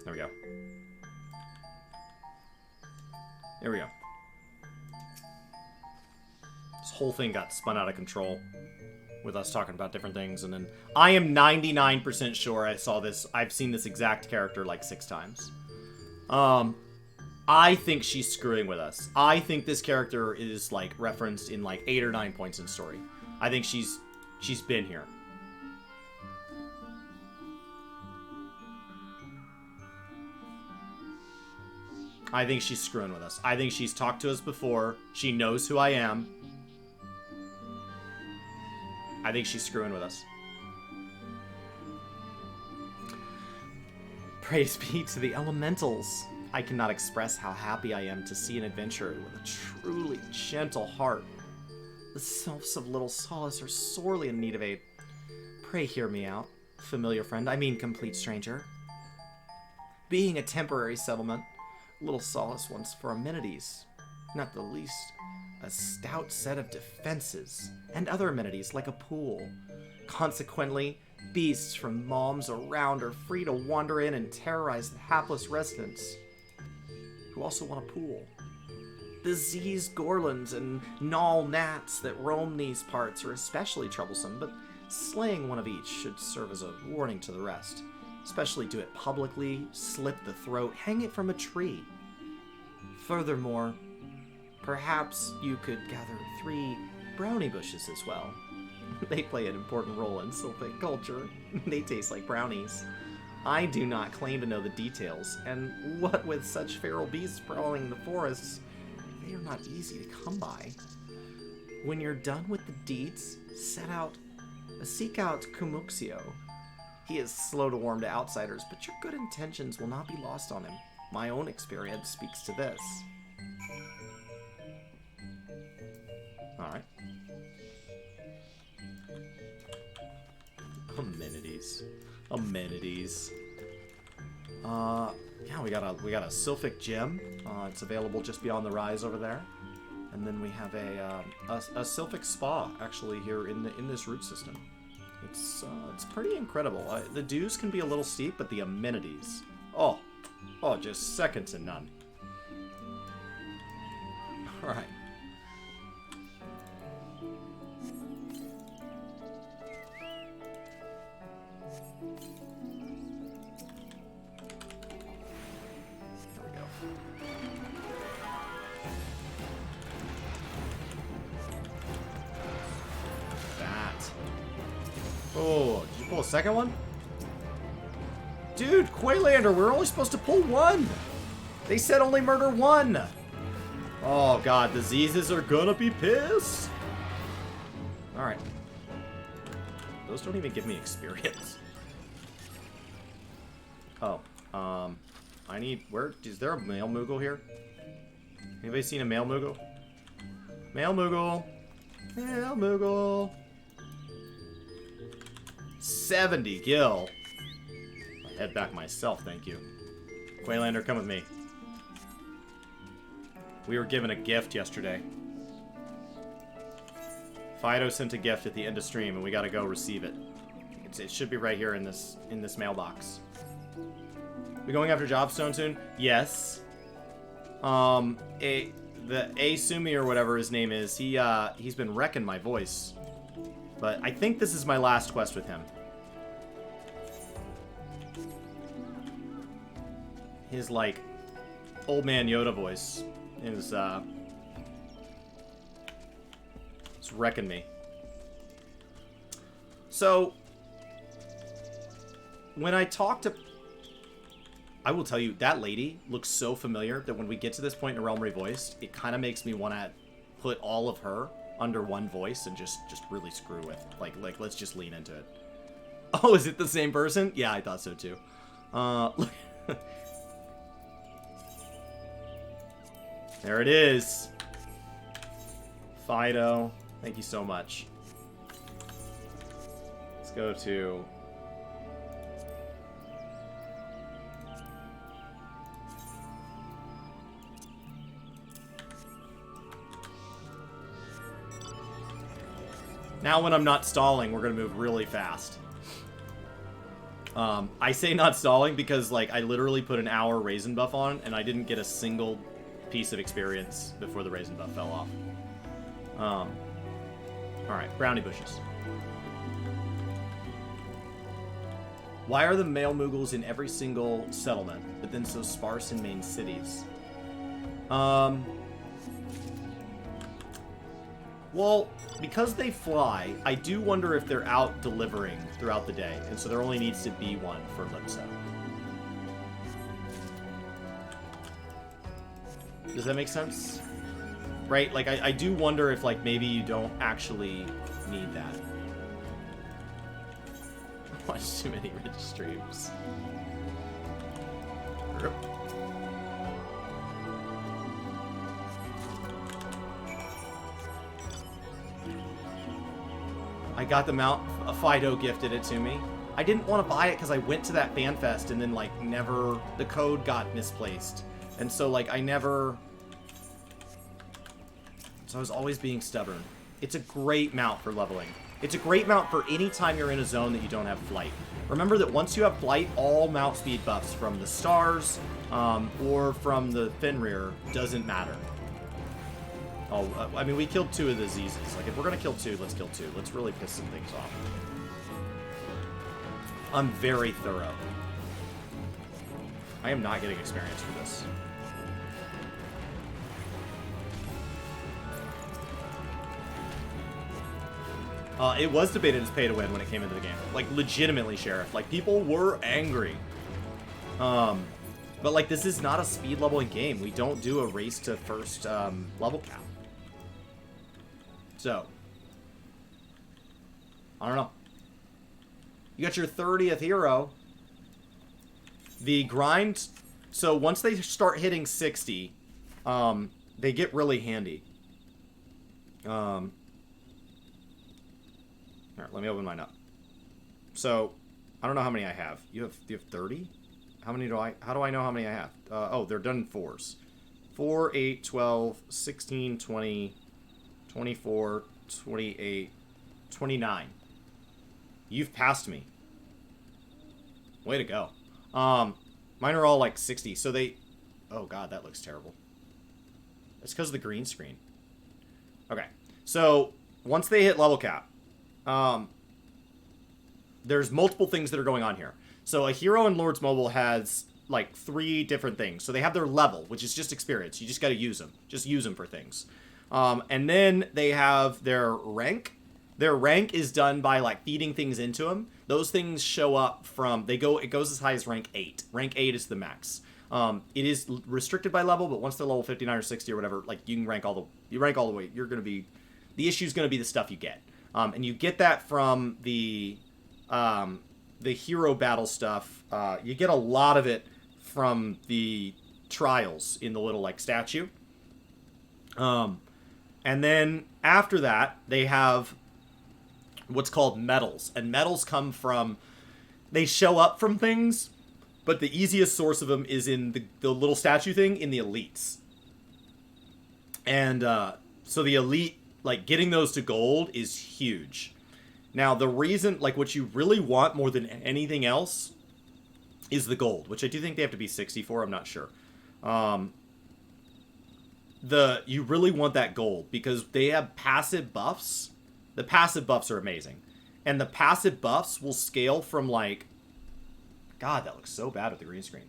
There we go. There we go. This whole thing got spun out of control with us talking about different things, and then I am 99% sure I saw this. I've seen this exact character like 6 times. I think she's screwing with us. I think this character is like referenced in like 8 or 9 points in story. I think she's been here. I think she's screwing with us. I think she's talked to us before. She knows who I am. I think she's screwing with us. Praise be to the elementals. I cannot express how happy I am to see an adventurer with a truly gentle heart. The Sylphs of Little Solace are sorely in need of aid. Pray hear me out, familiar friend, I mean complete stranger. Being a temporary settlement, Little Solace wants for amenities, not the least, a stout set of defenses, and other amenities like a pool. Consequently, beasts from moms around are free to wander in and terrorize the hapless residents, who also want a pool. Diseased gorlins and gnawl gnats that roam these parts are especially troublesome, but slaying one of each should serve as a warning to the rest. Especially do it publicly, slit the throat, hang it from a tree. Furthermore, perhaps you could gather 3 brownie bushes as well. They play an important role in Sylphic culture. They taste like brownies. I do not claim to know the details, and what with such feral beasts prowling the forests, they are not easy to come by. When you're done with the deeds, seek out Kumuxio. He is slow to warm to outsiders, but your good intentions will not be lost on him. My own experience speaks to this. Alright. Amenities. Amenities. Yeah, we got a Sylphic gem. It's available just beyond the rise over there. And then we have a Sylphic spa actually here in this route system. It's pretty incredible. The dues can be a little steep, but the amenities, oh, just second to none. All right. There we go. That. Oh, did you pull a second one? Dude, Quaylander, we're only supposed to pull 1. They said only murder 1. Oh god, diseases are gonna be pissed. Alright. Those don't even give me experience. Oh, I need, is there a male Moogle here? Anybody seen a male Moogle? Male Moogle. Male Moogle. 70 gil. I'll head back myself, thank you. Quaylander, come with me. We were given a gift yesterday. Fido sent a gift at the end of stream, and we gotta go receive it. It should be right here in this mailbox. We going after Jobstone soon? Yes. The Sumi or whatever his name is, he's been wrecking my voice. But I think this is my last quest with him. His, like, old man Yoda voice is, it's wrecking me. So, when I talk to... I will tell you, that lady looks so familiar that when we get to this point in Realm Revoiced, it kind of makes me want to put all of her under one voice and just really screw with. Like, let's just lean into it. Oh, is it the same person? Yeah, I thought so too. Look. There it is. Fido, thank you so much. Let's go to... Now when I'm not stalling, we're going to move really fast. I say not stalling because, like, I literally put an hour raisin buff on, and I didn't get a single piece of experience before the raisin buff fell off. Alright, brownie bushes. Why are the male Moogles in every single settlement, but then so sparse in main cities? Well, because they fly, I do wonder if they're out delivering throughout the day, and so there only needs to be one for Limsa. Does that make sense? Right? Like, I do wonder if, like, maybe you don't actually need that. I watched too many rich streams. I got the mount. Fido gifted it to me. I didn't want to buy it because I went to that fan fest and then, like, never... The code got misplaced. And so, like, I never... So I was always being stubborn. It's a great mount for leveling. It's a great mount for any time you're in a zone that you don't have flight. Remember that once you have flight, all mount speed buffs from the stars or from the Fenrir doesn't matter. Oh, I mean, we killed 2 of the Zezes. Like, if we're going to kill 2, let's kill 2. Let's really piss some things off. I'm very thorough. I am not getting experience for this. It was debated as pay to win when it came into the game. Like, legitimately, Sheriff. Like, people were angry. But, like, this is not a speed leveling game. We don't do a race to first level cap. So, I don't know. You got your 30th hero. The grind... So, once they start hitting 60, they get really handy. Alright, let me open mine up. So, I don't know how many I have. You have 30? How many do I... How do I know how many I have? Oh, they're done in 4s. 4, 8, 12, 16, 20, 24, 28, 29. You've passed me. Way to go. Mine are all like 60, so they... Oh god, that looks terrible. It's because of the green screen. Okay, so once they hit level cap, there's multiple things that are going on here. So a hero in Lord's Mobile has like 3 different things. So they have their level, which is just experience. You just got to use them. Just use them for things. And then they have their rank. Their rank is done by like feeding things into them. Those things show up from, it goes as high as rank 8. Rank 8 is the max. It is restricted by level, but once they're level 59 or 60 or whatever, like you can rank all the way. You're going to be, the issue is going to be the stuff you get. And you get that from the hero battle stuff. You get a lot of it from the trials in the little like statue. And then after that, they have what's called medals. And medals come from, they show up from things, but the easiest source of them is in the little statue thing in the elites. And so the elite, like getting those to gold is huge. Now, the reason, like, what you really want more than anything else is the gold, which I do think they have to be 64. I'm not sure. You really want that gold because they have passive buffs. The passive buffs are amazing. And the passive buffs will scale from, like... God, that looks so bad with the green screen.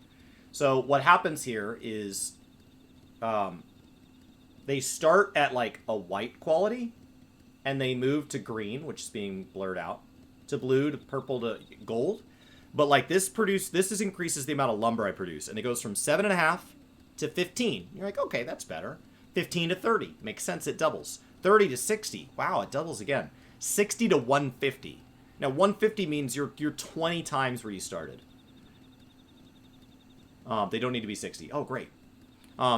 So, what happens here is... they start at, like, a white quality... and they move to green, which is being blurred out, to blue, to purple, to gold. But like this increases the amount of lumber I produce, and it goes from 7.5 to 15. You're like, okay, that's better. 15 to 30, makes sense, it doubles. 30 to 60, wow, it doubles again. 60 to 150. Now 150 means you're 20 times where you started. They don't need to be 60. Oh, great.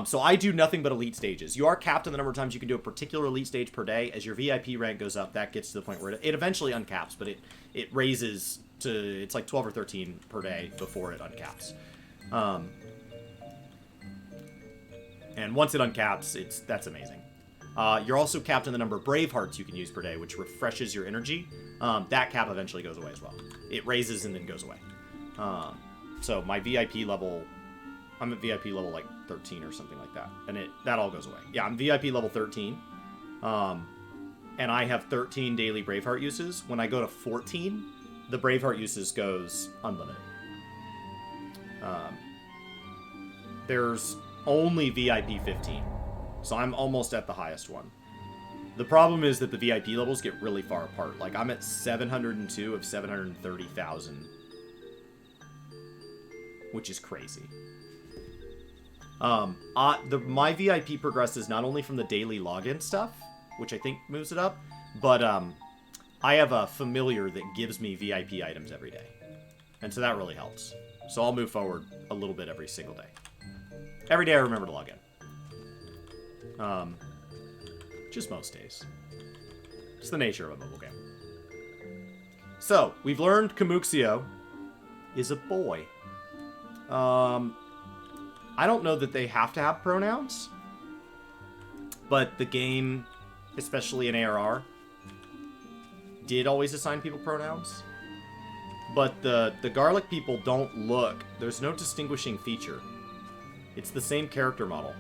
So I do nothing but elite stages. You are capped on the number of times you can do a particular elite stage per day. As your VIP rank goes up, that gets to the point where it eventually uncaps, but it raises to, it's like 12 or 13 per day before it uncaps. And once it uncaps, that's amazing. You're also capped on the number of brave hearts you can use per day, which refreshes your energy. That cap eventually goes away as well. It raises and then goes away. So my VIP level, I'm at VIP level like 13 or something like that, and that all goes away. Yeah, I'm VIP level 13, and I have 13 daily Braveheart uses. When I go to 14, the Braveheart uses goes unlimited. There's only VIP 15, so I'm almost at the highest one. The problem is that the VIP levels get really far apart. Like, I'm at 702 of 730,000, which is crazy. My VIP progresses not only from the daily login stuff, which I think moves it up, but I have a familiar that gives me VIP items every day. And so that really helps. So I'll move forward a little bit every single day. Every day I remember to log in. Just most days. It's the nature of a mobile game. So, we've learned Kamuxio is a boy. I don't know that they have to have pronouns, but the game, especially in ARR, did always assign people pronouns. But the garlic people don't look. There's no distinguishing feature. It's the same character model.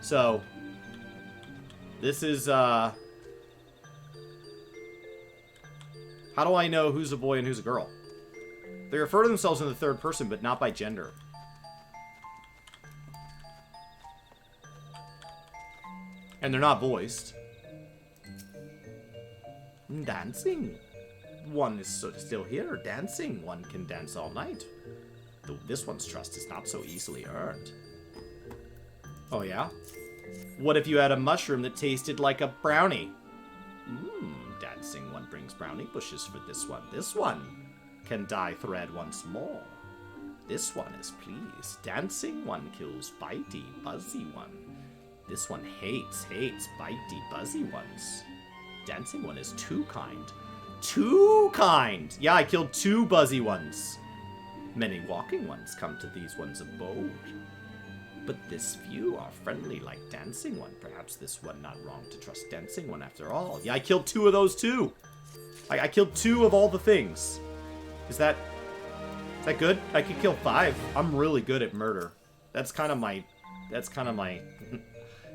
So, this is, how do I know who's a boy and who's a girl? They refer to themselves in the third person, but not by gender. And they're not voiced. Dancing. One is still here, dancing. One can dance all night. Though this one's trust is not so easily earned. Oh, yeah? What if you had a mushroom that tasted like a brownie? Dancing one brings brownie bushes for this one. This one can dye thread once more. This one is pleased. Dancing one kills bitey, buzzy one. This one hates bitey, buzzy ones. Dancing one is too kind. Too kind! Yeah, I killed 2 buzzy ones. Many walking ones come to these ones' abode. But this few are friendly like dancing one. Perhaps this one not wrong to trust dancing one after all. Yeah, I killed 2 of those too. I killed 2 of all the things. Is that good? I could kill 5. I'm really good at murder. That's kind of my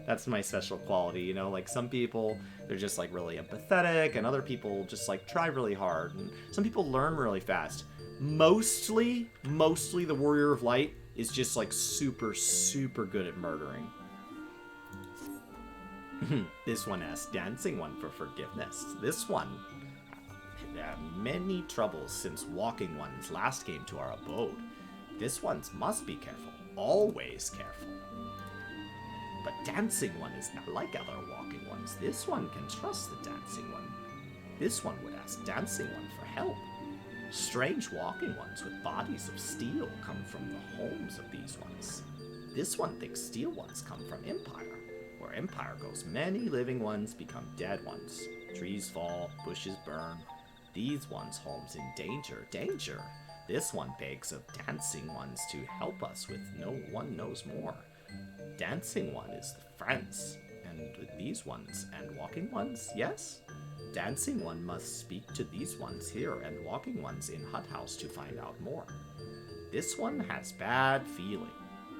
that's my special quality, you know? Like, some people, they're just, like, really empathetic, and other people just, like, try really hard, and some people learn really fast. Mostly, the Warrior of Light is just, like, super, super good at murdering. This one asks dancing one for forgiveness. This one had many troubles since walking ones last came to our abode. This one's must be careful, always careful. But dancing one is not like other walking ones. This one can trust the dancing one. This one would ask dancing one for help. Strange walking ones with bodies of steel come from the homes of these ones. This one thinks steel ones come from Empire. Where Empire goes, many living ones become dead ones. Trees fall, bushes burn. These ones' homes in danger. Danger! This one begs of dancing ones to help us with no one knows more. Dancing one is the friends, and with these ones and walking ones, yes? Dancing one must speak to these ones here and walking ones in hut house to find out more. This one has bad feeling.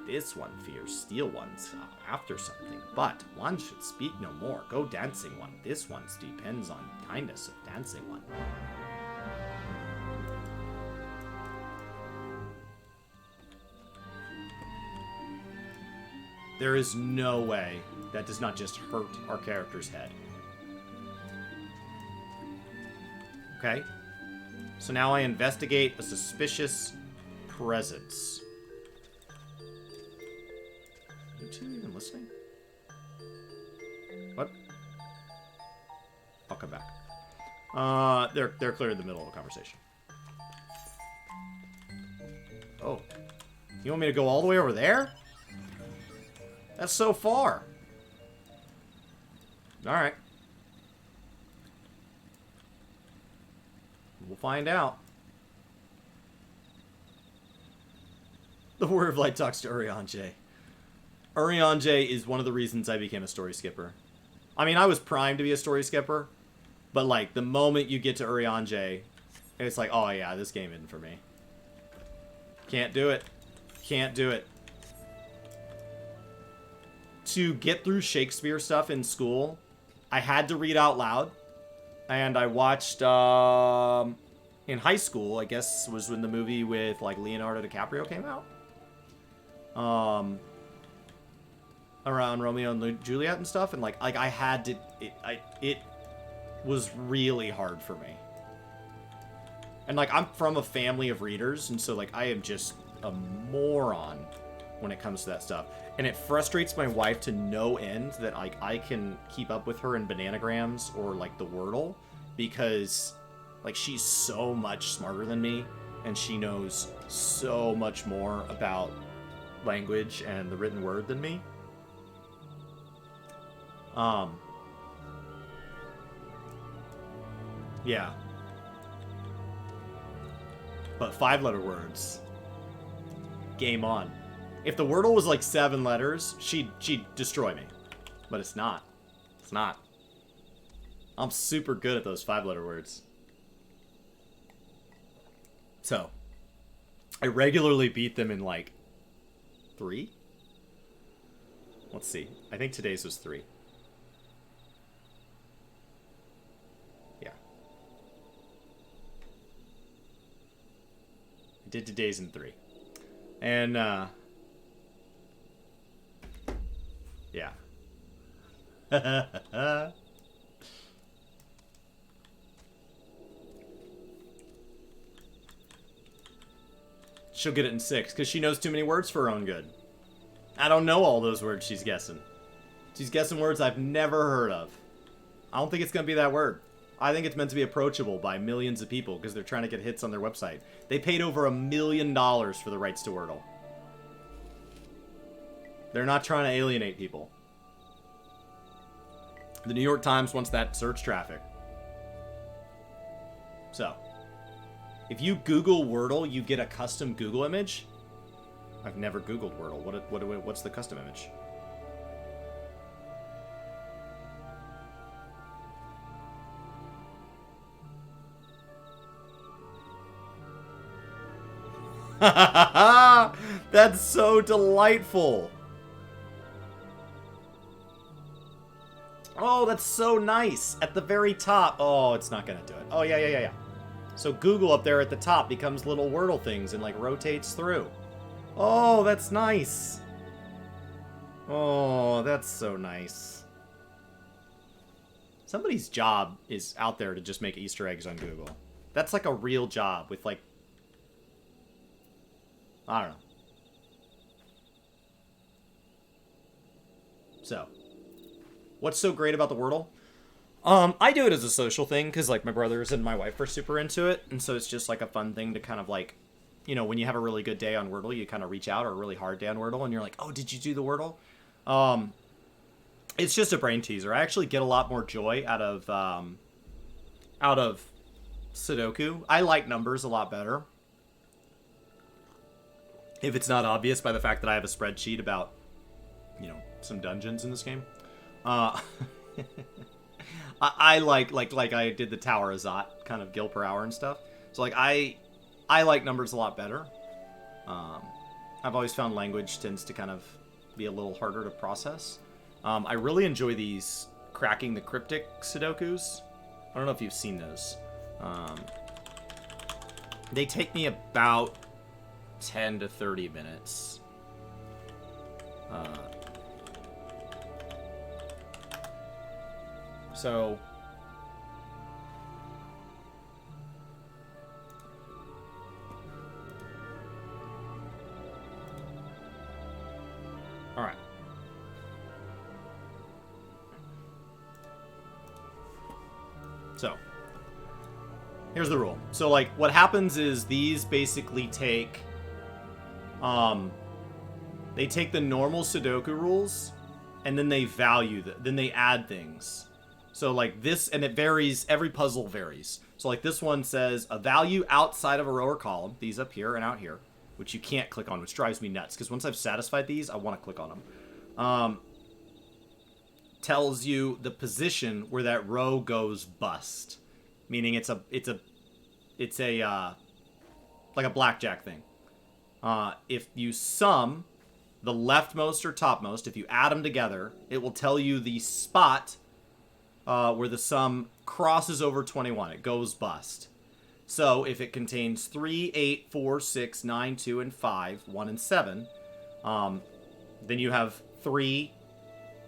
This one fears steel ones after something, but one should speak no more. Go dancing one. This one's depends on kindness of dancing one. There is no way that does not just hurt our character's head. Okay. So now I investigate a suspicious presence. Are you two even listening? What? I'll come back. They're clear in the middle of a conversation. Oh. You want me to go all the way over there? That's so far. Alright. We'll find out. The Warrior of Light talks to Urianger. Urianger is one of the reasons I became a story skipper. I mean, I was primed to be a story skipper, But, like, the moment you get to Urianger, it's like, oh, yeah, this game isn't for me. Can't do it. Can't do it. To get through Shakespeare stuff in school, I had to read out loud. And I watched, in high school, I guess, was when the movie with, like, Leonardo DiCaprio came out. Around Romeo and Juliet and stuff. And, like I had to, it was really hard for me. And, like, I'm from a family of readers, and so, like, I am just a moron when it comes to that stuff. And it frustrates my wife to no end that, like, I can keep up with her in Bananagrams or, like, the Wordle, because, like, she's so much smarter than me, and she knows so much more about language and the written word than me. Yeah. But 5-letter words. Game on. If the Wordle was like 7 letters, she'd destroy me. But it's not. It's not. I'm super good at those 5-letter words. So, I regularly beat them in like 3? Let's see. I think today's was 3. Yeah. I did today's in 3. And, yeah. She'll get it in 6, because she knows too many words for her own good. I don't know all those words she's guessing. She's guessing words I've never heard of. I don't think it's going to be that word. I think it's meant to be approachable by millions of people, because they're trying to get hits on their website. They paid over $1 million for the rights to Wordle. They're not trying to alienate people. The New York Times wants that search traffic. So, if you Google Wordle, you get a custom Google image. I've never Googled Wordle. What's the custom image? That's so delightful. Oh, that's so nice. At the very top. Oh, it's not going to do it. Oh, yeah. So Google up there at the top becomes little Wordle things and, like, rotates through. Oh, that's nice. Oh, that's so nice. Somebody's job is out there to just make Easter eggs on Google. That's like a real job with, like, I don't know. So, what's so great about the Wordle? I do it as a social thing, because, like, my brothers and my wife are super into it, and so it's just, like, a fun thing to kind of, like, you know, when you have a really good day on Wordle, you kind of reach out, or a really hard day on Wordle, and you're like, oh, did you do the Wordle? It's just a brain teaser. I actually get a lot more joy out of Sudoku. I like numbers a lot better. If it's not obvious by the fact that I have a spreadsheet about, you know, some dungeons in this game. I like I did the Tower of Zot kind of gil per hour and stuff. So, like, I like numbers a lot better. I've always found language tends to kind of be a little harder to process. I really enjoy these cracking the cryptic Sudokus. I don't know if you've seen those. They take me about 10 to 30 minutes. So, all right. So, here's the rule. So, like, what happens is these basically take, they take the normal Sudoku rules, and then they value them. Then they add things. So, like, this, and it varies, every puzzle varies. So, like, this one says a value outside of a row or column, these up here and out here, which you can't click on, which drives me nuts, because once I've satisfied these, I want to click on them. tells you the position where that row goes bust, meaning it's a like a blackjack thing. If you sum the leftmost or topmost, if you add them together, it will tell you the spot where the sum crosses over 21. It goes bust. So if it contains 3, 8, 4, 6, 9, 2, and 5, 1, and 7, then you have 3,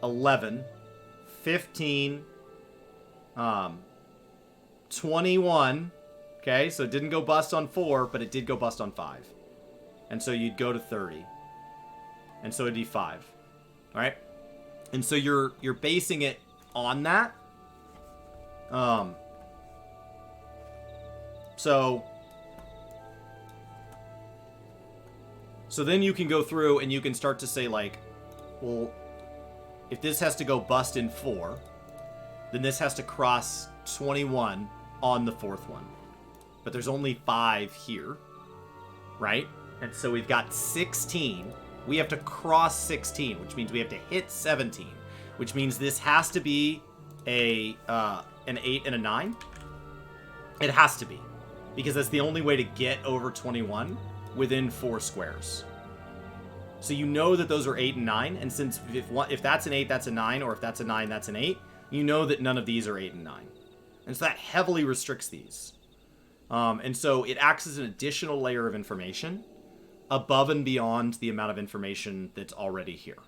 11, 15, 21. Okay, so it didn't go bust on 4, but it did go bust on 5. And so you'd go to 30. And so it'd be 5. All right? And so you're basing it on that. So then you can go through and you can start to say, like, well, if this has to go bust in 4, then this has to cross 21 on the 4th one. But there's only 5 here, right? And so we've got 16. We have to cross 16, which means we have to hit 17, which means this has to be an 8 and a 9. It has to be, because that's the only way to get over 21 within 4 squares. So you know that those are 8 and 9, and since if that's an 8, that's a 9, or if that's a 9, that's an 8, you know that none of these are 8 and 9. And so that heavily restricts these. And so it acts as an additional layer of information above and beyond the amount of information that's already here.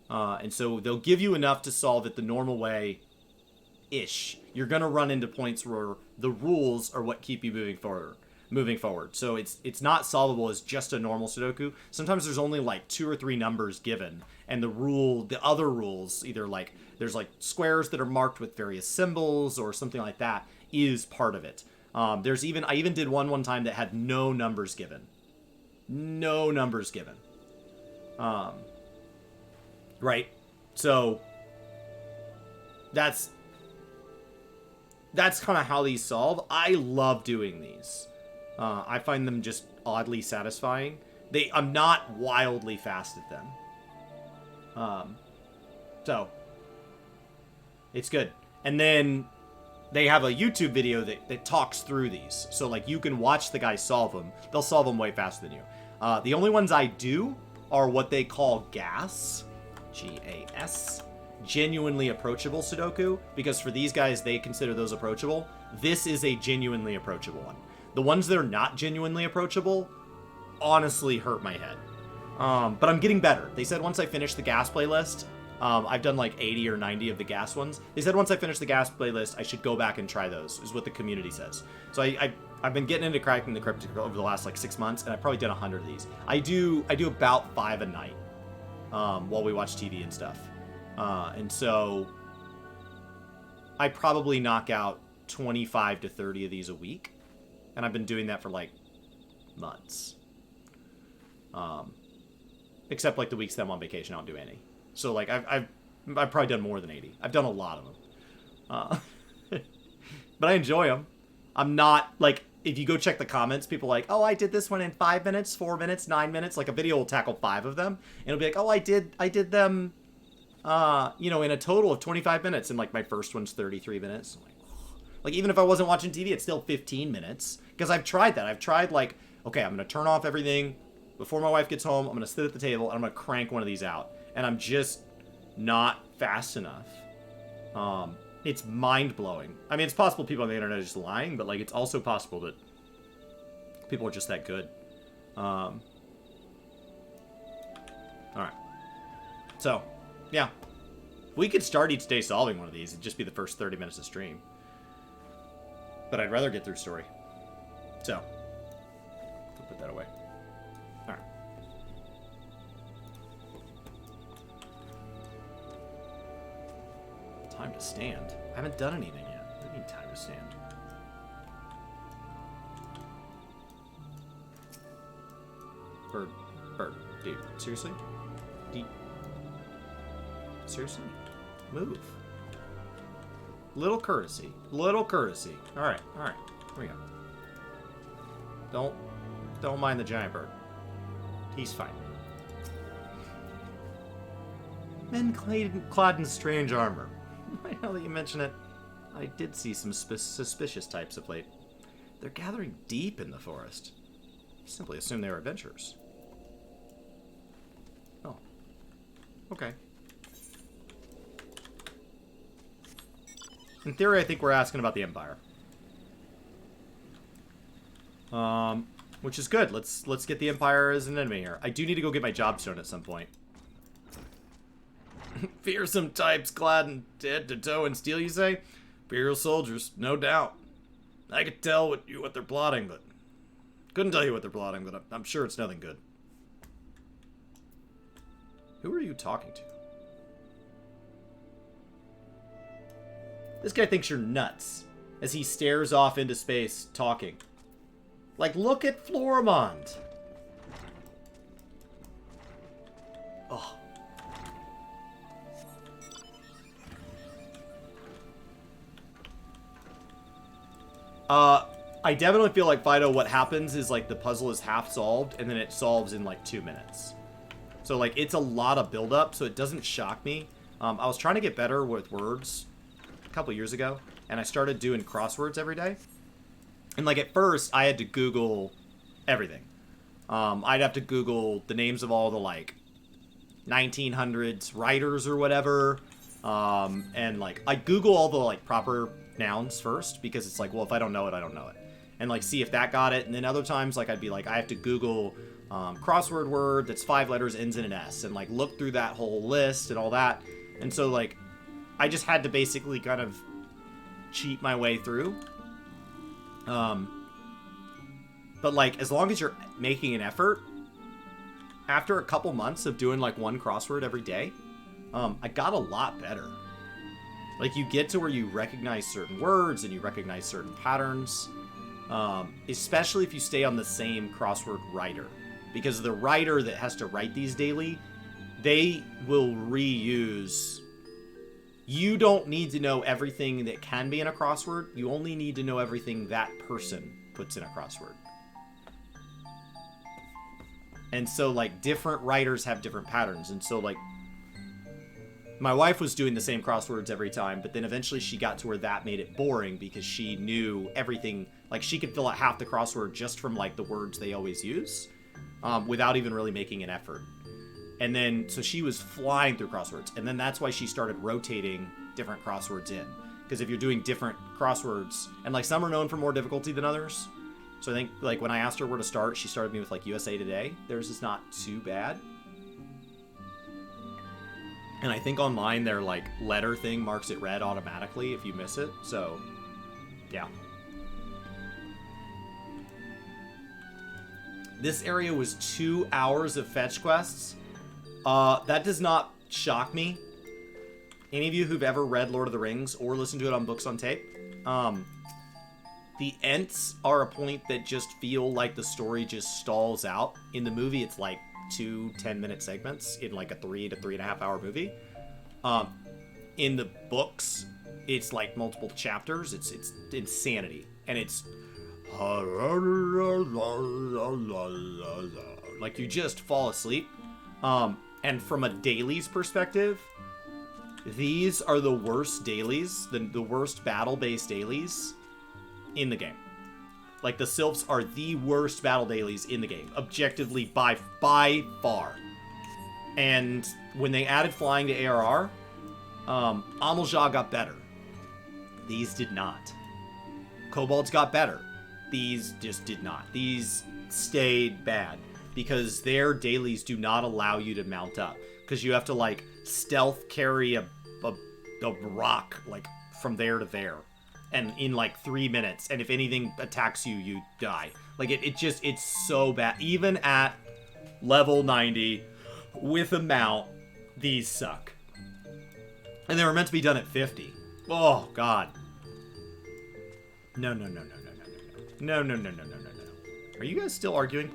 And so they'll give you enough to solve it the normal way-ish. You're going to run into points where the rules are what keep you moving forward. So it's not solvable as just a normal Sudoku. Sometimes there's only like 2 or 3 numbers given, and the other rules, either like there's like squares that are marked with various symbols or something like that, is part of it. I even did one time that had no numbers given. No numbers given. Right? So that's kind of how these solve. I love doing these. I find them just oddly satisfying. I'm not wildly fast at them. So it's good. And then they have a YouTube video that talks through these. So, like, you can watch the guys solve them. They'll solve them way faster than you. The only ones I do are what they call GAS. G-A-S. Genuinely approachable Sudoku. Because for these guys, they consider those approachable. This is a genuinely approachable one. The ones that are not genuinely approachable honestly hurt my head. But I'm getting better. They said once I finish the GAS playlist... I've done like 80 or 90 of the GAS ones. They said once I finish the GAS playlist, I should go back and try those, is what the community says. So I've been getting into cracking the cryptic over the last like 6 months, and I've probably done 100 of these. I do about 5 a night while we watch TV and stuff. And so I probably knock out 25 to 30 of these a week. And I've been doing that for like months. Except like the weeks that I'm on vacation, I don't do any. So, like, I've probably done more than 80. I've done a lot of them. But I enjoy them. I'm not, like, if you go check the comments, people are like, oh, I did this one in 5 minutes, 4 minutes, 9 minutes. Like, a video will tackle 5 of them. And it'll be like, oh, I did them, in a total of 25 minutes. And, like, my first one's 33 minutes. Like, even if I wasn't watching TV, it's still 15 minutes. Because I've tried that. I've tried, like, okay, I'm going to turn off everything. Before my wife gets home, I'm going to sit at the table, and I'm going to crank one of these out. And I'm just not fast enough. It's mind-blowing. I mean, it's possible people on the internet are just lying, but, like, it's also possible that people are just that good. Alright. So, yeah. We could start each day solving one of these. It'd just be the first 30 minutes of stream. But I'd rather get through story. So, we'll put that away. Alright. Time to stand. I haven't done anything yet. I need time to stand. Bird. Dude, seriously? Seriously? Move. Little courtesy. Alright. Here we go. Don't mind the giant bird. He's fine. Men clad in strange armor. Now that you mention it, I did see some suspicious types of late. They're gathering deep in the forest. Simply assume they are adventurers. Oh. Okay. In theory, I think we're asking about the Empire. Which is good. Let's get the Empire as an enemy here. I do need to go get my job stone at some point. Fearsome types clad in head to toe in steel, you say? Imperial soldiers, no doubt. I could tell what they're plotting, but... Couldn't tell you what they're plotting, but I'm sure it's nothing good. Who are you talking to? This guy thinks you're nuts as he stares off into space, talking. Like, look at Florimond. Oh. I definitely feel like, Fido, what happens is, like, the puzzle is half solved, and then it solves in, like, 2 minutes. So, like, it's a lot of build-up, so it doesn't shock me. I was trying to get better with words a couple years ago, and I started doing crosswords every day. And, like, at first, I had to Google everything. I'd have to Google the names of all the, like, 1900s writers or whatever. And, like, I Google all the, like, proper nouns first, because it's like, well, if I don't know it, I don't know it. And, like, see if that got it. And then other times, like, I'd be like, I have to Google crossword word that's 5 letters, ends in an S. And, like, look through that whole list and all that. And so, like, I just had to basically kind of cheat my way through. But, like, as long as you're making an effort, after a couple months of doing, like, one crossword every day, I got a lot better. Like, you get to where you recognize certain words and you recognize certain patterns, especially if you stay on the same crossword writer. Because the writer that has to write these daily, they will reuse... You don't need to know everything that can be in a crossword. You only need to know everything that person puts in a crossword. And so, like, different writers have different patterns. And so, like, my wife was doing the same crosswords every time, but then eventually she got to where that made it boring because she knew everything. Like, she could fill out half the crossword just from, like, the words they always use, without even really making an effort. And then, so she was flying through crosswords. And then that's why she started rotating different crosswords in. Because if you're doing different crosswords, and, like, some are known for more difficulty than others. So I think, like, when I asked her where to start, she started me with, like, USA Today. Theirs is not too bad. And I think online their, like, letter thing marks it red automatically if you miss it. So, yeah. This area was 2 hours of fetch quests. That does not shock me. Any of you who've ever read Lord of the Rings or listened to it on books on tape, the Ents are a point that just feel like the story just stalls out. In the movie, it's like 2 10-minute segments in like a 3 to 3.5 hour movie. In the books, it's like multiple chapters. It's insanity. And it's like you just fall asleep. And from a dailies perspective, these are the worst dailies, the worst battle-based dailies in the game. Like, the Sylphs are the worst battle dailies in the game, objectively by far. And when they added flying to ARR, Amalja got better. These did not. Kobolds got better. These just did not. These stayed bad. Because their dailies do not allow you to mount up. Because you have to, like, stealth carry a rock, like, from there to there. And in, like, 3 minutes. And if anything attacks you, you die. Like, it's so bad. Even at level 90, with a mount, these suck. And they were meant to be done at 50. Oh, God. No. No. Are you guys still arguing?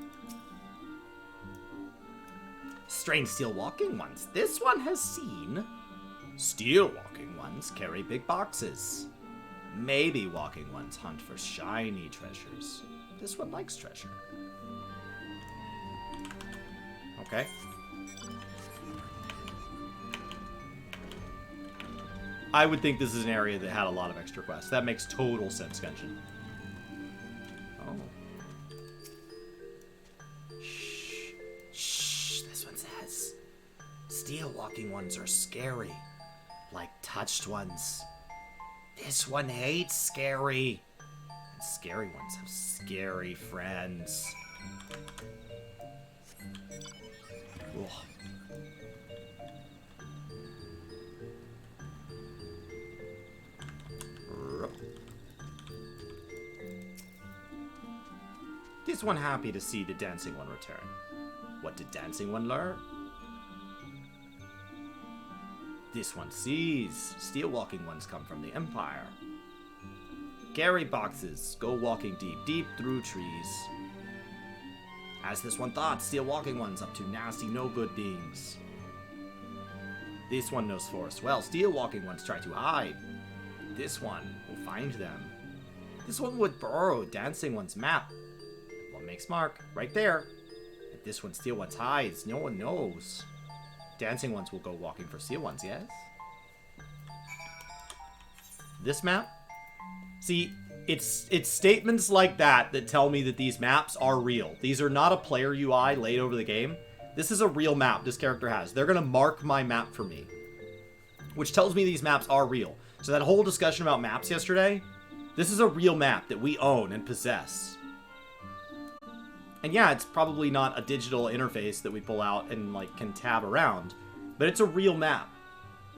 Strange steel walking ones. This one has seen. Steel walking ones carry big boxes. Maybe walking ones hunt for shiny treasures. This one likes treasure. Okay. I would think this is an area that had a lot of extra quests. That makes total sense, Genshin. Oh. Shh. Shh. This one says, steel walking ones are scary. Like touched ones. This one hates scary. And scary ones have scary friends. Ugh. This one happy to see the dancing one return. What did dancing one learn? This one sees. Steel walking ones come from the Empire. Gary boxes go walking deep, deep through trees. As this one thought, steel walking ones up to nasty, no good things. This one knows forest well. Steel walking ones try to hide. This one will find them. This one would borrow dancing one's map. One makes mark right there. If this one steel ones hides, no one knows. Dancing ones will go walking for steel ones, yes? This map? See, it's statements like that that tell me that these maps are real. These are not a player UI laid over the game. This is a real map this character has. They're going to mark my map for me, which tells me these maps are real. So that whole discussion about maps yesterday, this is a real map that we own and possess. And yeah, it's probably not a digital interface that we pull out and like can tab around, but it's a real map.